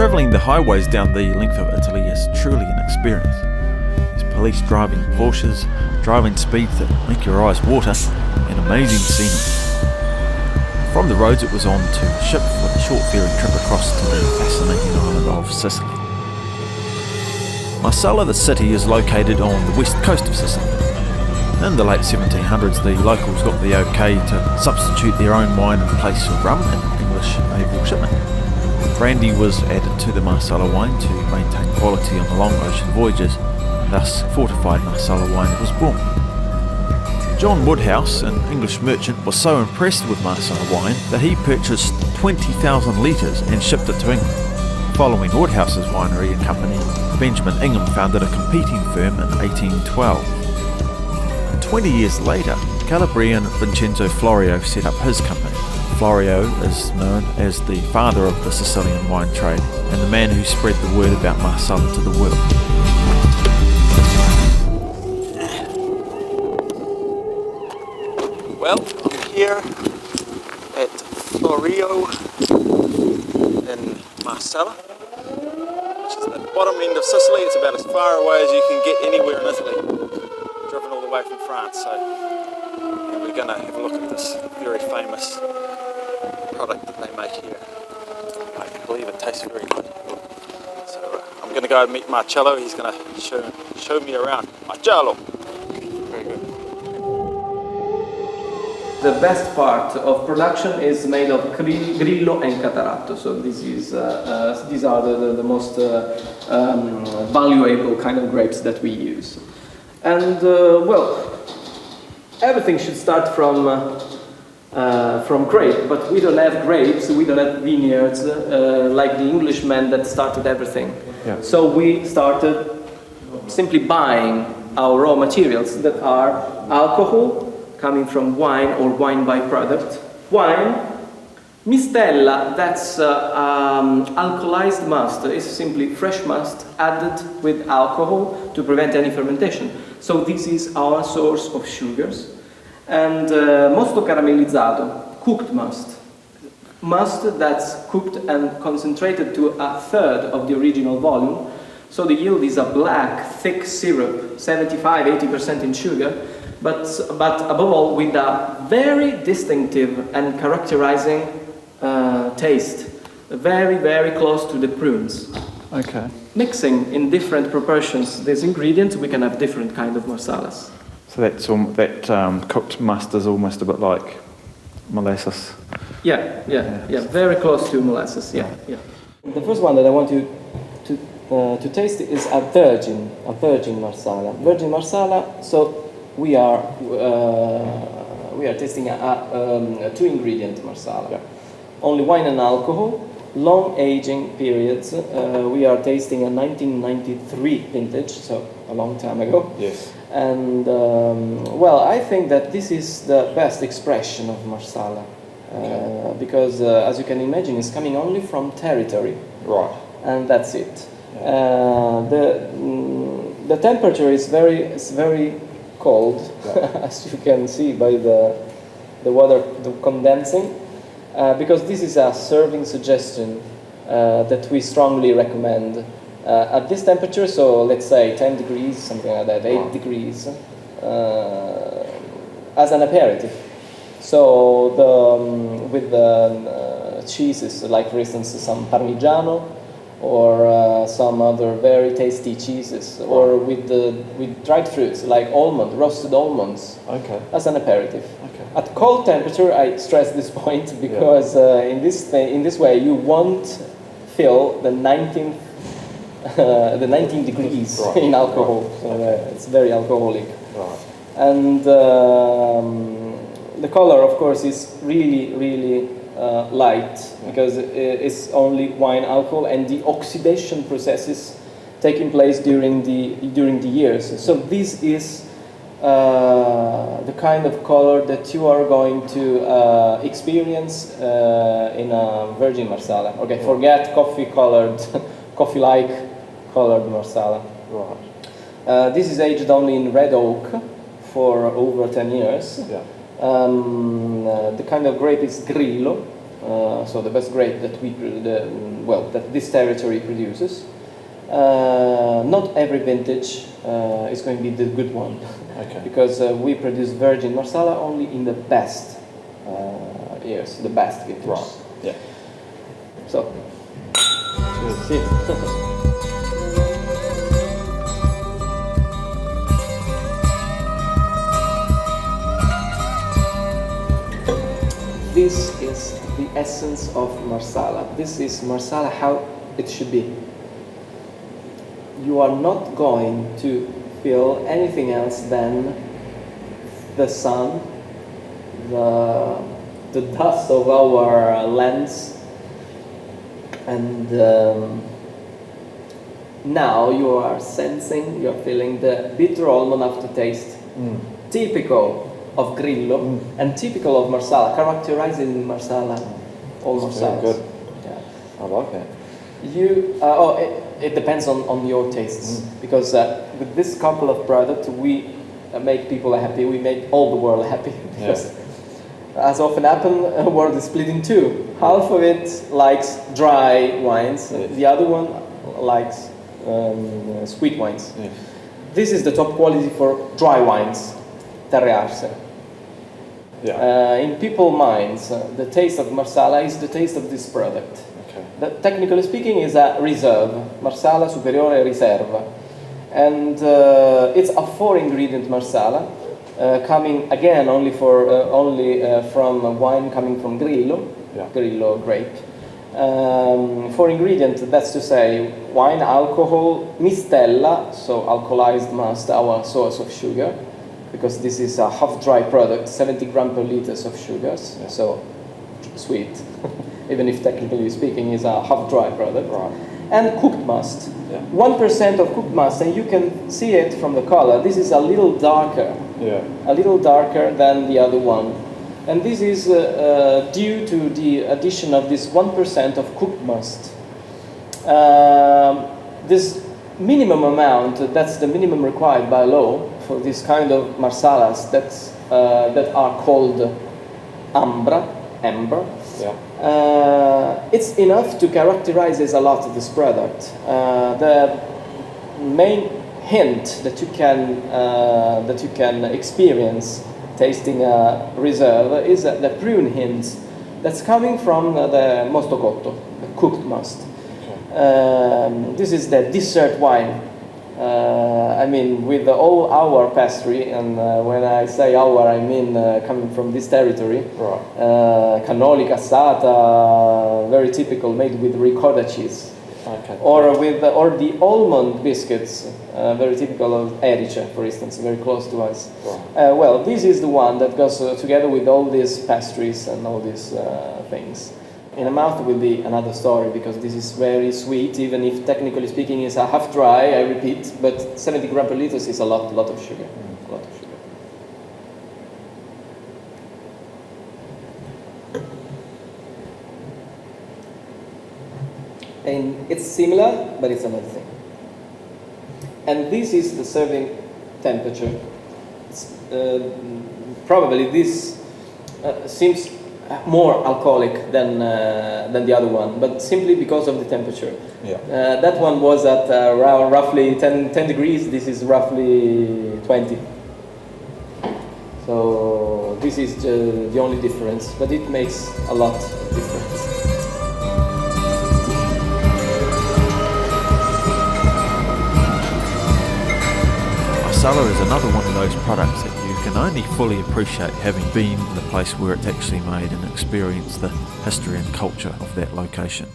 Travelling the highways down the length of Italy is truly an experience. There's police driving Porsches, driving speeds that make your eyes water, and amazing scenery. From the roads it was on to ship for a short ferry trip across to the fascinating island of Sicily. Marsala, the city, is located on the west coast of Sicily. In the late 1700s, the locals got the okay to substitute their own wine in place of rum in English naval shipment. Brandy was added to the Marsala wine to maintain quality on the long ocean voyages, and thus fortified Marsala wine was born. John Woodhouse, an English merchant, was so impressed with Marsala wine that he purchased 20,000 litres and shipped it to England. Following Woodhouse's winery and company, Benjamin Ingham founded a competing firm in 1812. 20 years later, Calabrian Vincenzo Florio set up his company. Florio is known as the father of the Sicilian wine trade and the man who spread the word about Marsala to the world. Well, I'm here at Florio in Marsala, which is the bottom end of Sicily. It's about as far away as you can get anywhere in Italy, driven all the way from France. So we're going to have a look at this very famous product that they make here. I believe it tastes very good. So I'm going to go and meet Marcello. He's going to show me around. Marcello! Very good. The best part of production is made of Grillo and Cataratto. So these are the most valuable kind of grapes that we use. And well, everything should start from grape, but we don't have grapes, we don't have vineyards like the Englishmen that started everything. Yeah. So we started simply buying our raw materials that are alcohol, coming from wine or wine byproduct. Wine, mistella, that's alcoholized must. It's simply fresh must added with alcohol to prevent any fermentation. So this is our source of sugars. And mosto caramellizzato, cooked must. Must that's cooked and concentrated to a third of the original volume. So the yield is a black, thick syrup, 75-80% in sugar. But above all, with a very distinctive and characterizing taste, very, very close to the prunes. Okay. Mixing in different proportions these ingredients, we can have different kind of marsalas. So that cooked must is almost a bit like molasses. Yeah, very close to molasses. Yeah. The first one that I want you to taste is a virgin marsala. Virgin marsala. So we are tasting a two-ingredient marsala. Yeah. Only wine and alcohol, long aging periods. We are tasting a 1993 vintage, so a long time ago. Yes. And well, I think that this is the best expression of marsala, because as you can imagine, it's coming only from territory. Right. And that's it. Yeah. The temperature is very cold, as you can see by the water condensing, because this is a serving suggestion that we strongly recommend at this temperature. So let's say 10 degrees, something like that, 8 degrees, as an aperitif. So with the cheeses, like for instance some Parmigiano, or some other very tasty cheeses, or with dried fruits like roasted almonds, as an aperitif. Okay. At cold temperature, I stress this point because in this way you won't feel the 19 degrees in alcohol. So it's very alcoholic. Right. And the color, of course, is really light, because it's only wine alcohol, and the oxidation processes taking place during the years. So this is the kind of color that you are going to experience in a virgin marsala. Okay, forget coffee-like colored marsala. Right. This is aged only in red oak for over 10 years. Yeah. The kind of grape is Grillo. so the best grape that that this territory produces. Not every vintage is going to be the good one, Okay. because we produce virgin Marsala only in the best years, the best vintage. Right. Yeah. So, Cheers. see. This is the essence of Marsala. This is Marsala how it should be. You are not going to feel anything else than the sun, the dust of our lands, and now you are sensing, you are feeling the bitter almond aftertaste, typical of Grillo and typical of Marsala, characterizing Marsala, all Marsalas. Very good. Yeah. I like that. It depends on your tastes, because with this couple of products we make people happy, we make all the world happy, because as often happens, the world is split in two. Half of it likes dry wines, the other one likes sweet wines. Yes. This is the top quality for dry wines, terrearse. Yeah. In people's minds, the taste of Marsala is the taste of this product. Okay. That, technically speaking, is a reserve, Marsala Superiore Riserva, and it's a 4-ingredient Marsala, coming again only from wine coming from Grillo, Grillo grape. 4-ingredient, that's to say, wine, alcohol, mistella, so alcoholized must, our source of sugar, because this is a half-dry product, 70 grams per liter of sugars, so sweet. Even if technically speaking is a half-dry product, and cooked must. 1% of cooked must, and you can see it from the color. This is a little darker, than the other one, and this is due to the addition of this 1% of cooked must. This minimum amount, that's the minimum required by law for this kind of Marsalas that are called amber. It's enough to characterize a lot of this product. The main hint that you can experience tasting a reserve is the prune hint that's coming from the mosto cotto, the cooked must. This is the dessert wine. I mean, with all our pastry, and when I say our, I mean coming from this territory. Cannoli, cassata, very typical, made with ricotta cheese. Or the almond biscuits, very typical of Erice, for instance, very close to us. Well, this is the one that goes together with all these pastries and all these things. In a mouth will be another story, because this is very sweet, even if technically speaking is a half dry, I repeat, but 70 grams per liter is a lot of sugar. A lot of sugar. And it's similar, but it's another thing. And this is the serving temperature. Probably this seems more alcoholic than the other one, but simply because of the temperature. That one was at around roughly 10 degrees, this is roughly 20. So this is the only difference, but it makes a lot of difference. Marsala is another one of those products that you can only fully appreciate having been in the place where it's actually made and experienced the history and culture of that location.